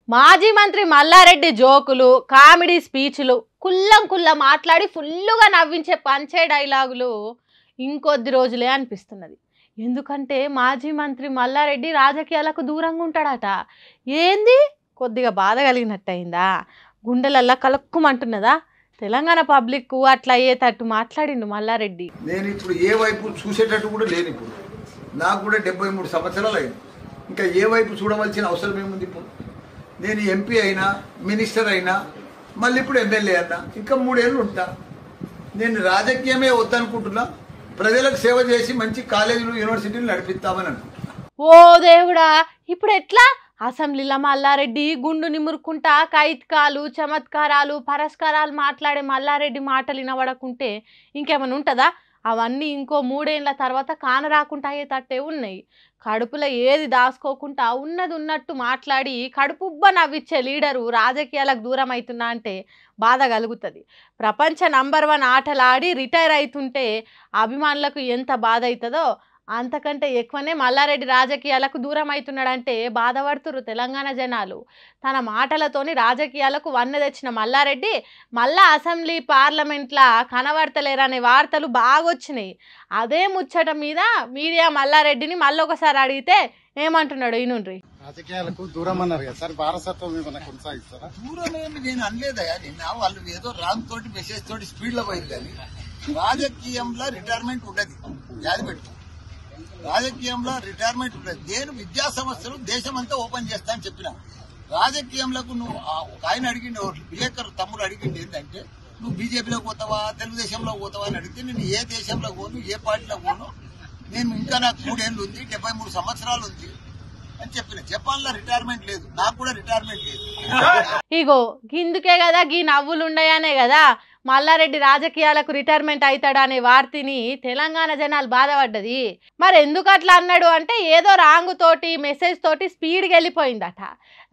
మాజీ మంత్రి మల్లారెడ్డి జోకులు, కామెడీ స్పీచ్లు, కుల్లం కుల్ల మాట్లాడి ఫుల్లుగా నవ్వించే పంచే డైలాగులు ఇంకొద్ది రోజులే అనిపిస్తున్నది. ఎందుకంటే మాజీ మంత్రి మల్లారెడ్డి రాజకీయాలకు దూరంగా ఉంటాడట. ఏంది కొద్దిగా బాధ కలిగినట్టయిందా? గుండెలల్లా కలక్కుమంటున్నదా? తెలంగాణ పబ్లిక్ అట్లా అయ్యేటట్టు మాట్లాడిండు మల్లారెడ్డి. నేను ఇప్పుడు ఏ వైపు చూసేటట్టు కూడా లేను. ఇప్పుడు నాకు కూడా 73 సంవత్సరాలు అయింది. ఇంకా ఏ వైపు చూడవలసిన అవసరం ఏముంది? ఇప్పుడు నేను ఎంపీ అయినా, మినిస్టర్ అయినా, మళ్ళీ ఇప్పుడు ఎమ్మెల్యే అన్నా, ఇంకా 3 ఏళ్ళు ఉంటా. నేను రాజకీయమే వద్దనుకుంటున్నా. ప్రజలకు సేవ చేసి మంచి కాలేజీలు, యూనివర్సిటీలు నడిపిస్తామని అనుకుంటున్నా. ఓ దేవుడా, ఇప్పుడు ఎట్లా? అసెంబ్లీలో మల్లారెడ్డి గుండు నిమురుకుంటా కైత్కాలు, చమత్కారాలు, పరస్కారాలు మాట్లాడే మల్లారెడ్డి మాటలు వినబడకుంటే ఇంకేమైనా ఉంటుందా? అవన్నీ ఇంకో 3 ఏళ్ల తర్వాత కానరాకుండా అయ్యేటట్టే ఉన్నాయి. కడుపులో ఏది దాచుకోకుండా ఉన్నది ఉన్నట్టు మాట్లాడి కడుపుబ్బ నవ్విచ్చే లీడరు రాజకీయాలకు దూరం అవుతున్నా అంటే బాధ కలుగుతుంది. ప్రపంచ నంబర్ 1 ఆటలాడి రిటైర్ అవుతుంటే అభిమానులకు ఎంత బాధ అవుతుందో అంతకంటే ఎక్కువనే మల్లారెడ్డి రాజకీయాలకు దూరం అవుతున్నాడంటే బాధపడుతురు తెలంగాణ జనాలు. తన మాటలతోని రాజకీయాలకు వన్నె తెచ్చిన మల్లారెడ్డి మళ్ళా అసెంబ్లీ పార్లమెంట్లా కనబడతలేరనే వార్తలు బాగా వచ్చినాయి. అదే ముచ్చట మీద మీడియా మల్లారెడ్డిని మళ్ళొకసారి అడిగితే ఏమంటున్నాడు ఈనుండ్రి. రాజకీయాలకు దూరం అన్నారు కదా సార్, వారసత్వం ఏమైనా కొనసాగిస్తారా? దూరం ఏమి నేను అనలేదయా. నిన్న వాళ్ళు ఏదో రాంగ్ తోటి మెసేజ్ తోటి స్పీడ్ లో పోయింది. కానీ రాజకీయంలో రిటైర్మెంట్ ఉండదు. జాతి పెట్టు. రాజకీయంలో రిటైర్మెంట్ ఉండదు. నేను విద్యా సంస్థలు దేశమంతా ఓపెన్ చేస్తా అని చెప్పిన. రాజకీయంలోకి నువ్వు ఒక ఆయన అడిగిండు, విలేకరు తమ్ముడు అడిగింది ఏంటంటే, నువ్వు బీజేపీలో పోతావా, తెలుగుదేశంలో పోతావా అని అడిగితే, నేను ఏ దేశంలో పోను, ఏ పార్టీలో పోను, నేను ఇంకా నాకు 3 ఏళ్ళు ఉంది, 73 సంవత్సరాలు ఉంది అని చెప్పిన. జపాన్ లో రిటైర్మెంట్ లేదు, నాకు కూడా రిటైర్మెంట్ లేదు. ఇగో గిందుకే కదా గీ నవ్వులు ఉండయానే కదా మల్లారెడ్డి రాజకీయాలకు రిటైర్మెంట్ అవుతాడు అనే వార్తని తెలంగాణ జనాలు బాధపడ్డది. మరి ఎందుకు అట్లా అన్నాడు అంటే ఏదో రాంగు తోటి మెసేజ్ తోటి స్పీడ్కి వెళ్ళిపోయిందట.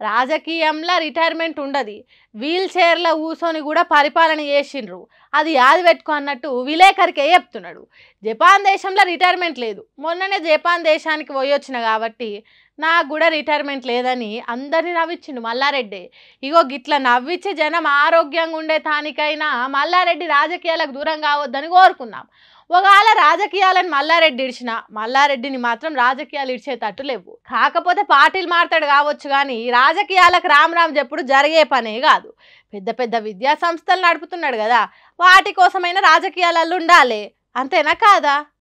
రాజకీయంలో రిటైర్మెంట్ ఉండదు. వీల్ చైర్లో కూర్చొని కూడా పరిపాలన చేసిండ్రు, అది యాది పెట్టుకో అన్నట్టు విలేకరికే చెప్తున్నాడు. జపాన్ దేశంలో రిటైర్మెంట్ లేదు. మొన్ననే జపాన్ దేశానికి పోయొచ్చిన కాబట్టి నాకు కూడా రిటైర్మెంట్ లేదని అందరినీ నవ్వించిండు మల్లారెడ్డి. ఇగో గిట్లా నవ్వించి జనం ఆరోగ్యంగా ఉండే తానికైనా మల్లారెడ్డి రాజకీయాలకు దూరం కావద్దని కోరుకుందాం. ఒకవేళ రాజకీయాలను మల్లారెడ్డి ఇడిచినా మల్లారెడ్డిని మాత్రం రాజకీయాలు ఇడిచేటట్టు లేవు. కాకపోతే పార్టీలు మారుతాడు కావచ్చు కానీ రాజకీయాలకు రామ్ చెప్పుడు జరిగే పనే కాదు. పెద్ద పెద్ద విద్యా సంస్థలు నడుపుతున్నాడు కదా, వాటి కోసమైనా రాజకీయాలలో ఉండాలి. అంతేనా కాదా?